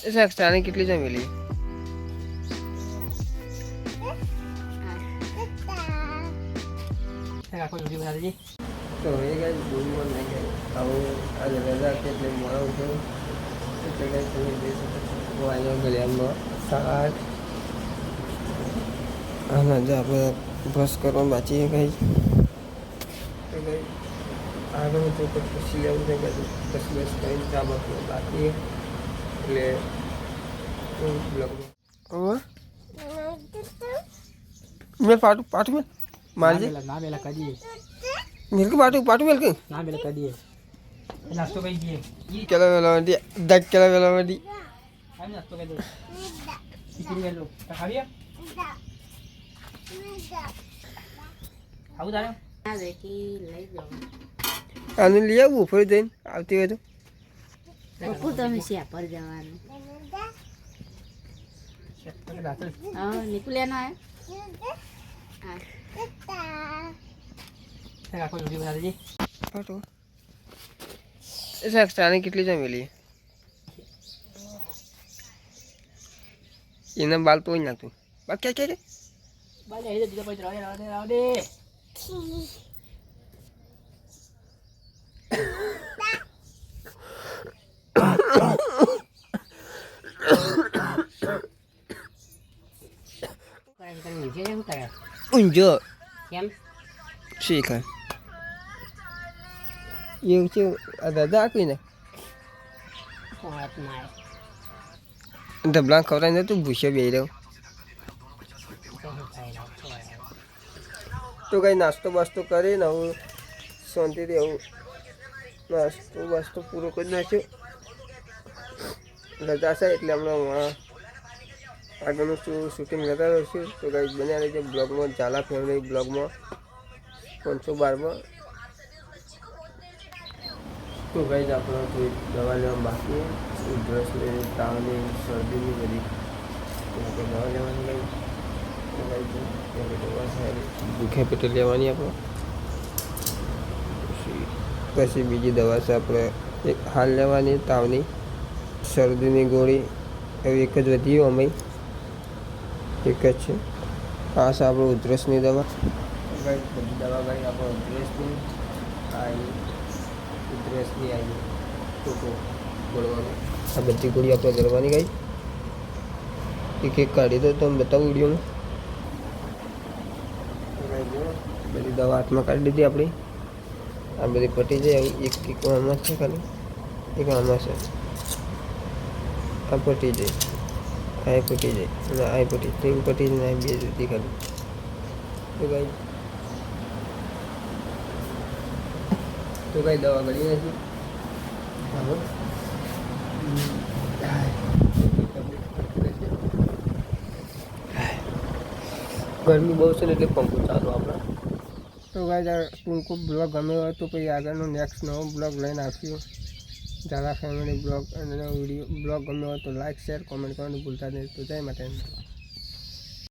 સાક્ષાને કેટલી જમેલી આખો વિડીયો બના દેજે. તો એ ગાઈસ બોલવા નહીં ગઈ આવું આજે રજા હતી એટલે મોડો ઉઠ્યો એટલે ગાઈસ તમે જોઈ શકો છો હું આવ્યો ગળિયામાં 8:30 અને આજે આપણે બ્રશ કરવાનું બાકી છે ગાઈસ તો ગાઈસ આગળ તો પછી લેવું છે ગાઈસ બસ કરીને ચા બાકી બાકી એટલે બ્લોગમાં मैं पाटू पाटू में मार दे ના બેલા કદી मेरे को पाटू मेरे को ના બેલા કદી નાસ્તો કરી દઈએ. केला वेला मडी दक केला वेला मडी આમ નાસ્તો કરી દે. ખીચડી વેલો ખાવીએ આવું તારે આ દેખી લઈ જાઓ आने लिया वो फिर दिन आती है तो પપ્પુ તમે શિયા પર જવાનું હા નીકળ્યાનો આવ્યો આખો વિડીયો બના દેજે. पाटू साक्षाने कितली जमेली इना बाल तो ना तू बात क्या क्या બાલે એ દીધા પછી રાવ દે उंजो કેમ ठीक है ये जो दादा कोई ना કોટમાં डबला खवरा ने तू भूसे बेई रहो तो कहीं नाश्तो वास्तो करे ना હું શાંતિથી આવું નાસ્તો વાસ્તો પૂરો કરી નાખ્યો રજા છે એટલે હમણાં આગળનું શૂટિંગ કરતા રહીશું તો ગાઈસ બન્યા રહેજો બ્લોગમાં ઝાલા ફેમિલી બ્લોગમાં 512માં તો ગાઈસ આપણે કોઈ દવા લેવા બાકી ઉધરસ લેવાની તાવની શરદીની બધી તો દવા લેવાની ગાઈસ તો ગાઈસ દવા સારી ભૂખ્યા પેટે લેવાની આપણે પછી બીજી દવા છે આપણે એક હાલ લેવાની તાવની શરદીની ગોળી એવી એક જ વધી અમે એક જ છે આ છે આપણું ઉધરસની દવા બધી દવા ગાઈ આપણે ઉધરસની આવી ઉધરસની આવી ટોકો ગોળવાનું આ બધી ગોળી આપણે ગળવાની ગાઈ એક એક કાઢી દો તમે બતાવો વિડીયોમાં બધી દવા હાથમાં કાઢી દીધી આપણી આ બધી પટી જાય એક એક આમાં છે ખાલી એક આમાં છે આ પટી જાય આ પટી જાય અને આ પટી ત્રણ પટી જાય આ બે જતી ખાલી તો કઈ દવા ગળી નથી ગરમી બહુ છે ને એટલે પંખો ચાલુ આપણે તો ગાઈસ ટૂંકો બ્લોગ ગમ્યો હોય તો પછી આગળનો નેક્સ્ટ નવો બ્લોગ લઈને આપ્યો ઝાલા ફેમિલી બ્લોગ અને વિડીયો બ્લોગ ગમ્યો હોય તો લાઈક શેર કોમેન્ટ કરવાનું ભૂલતા નહીં તો જય માતા.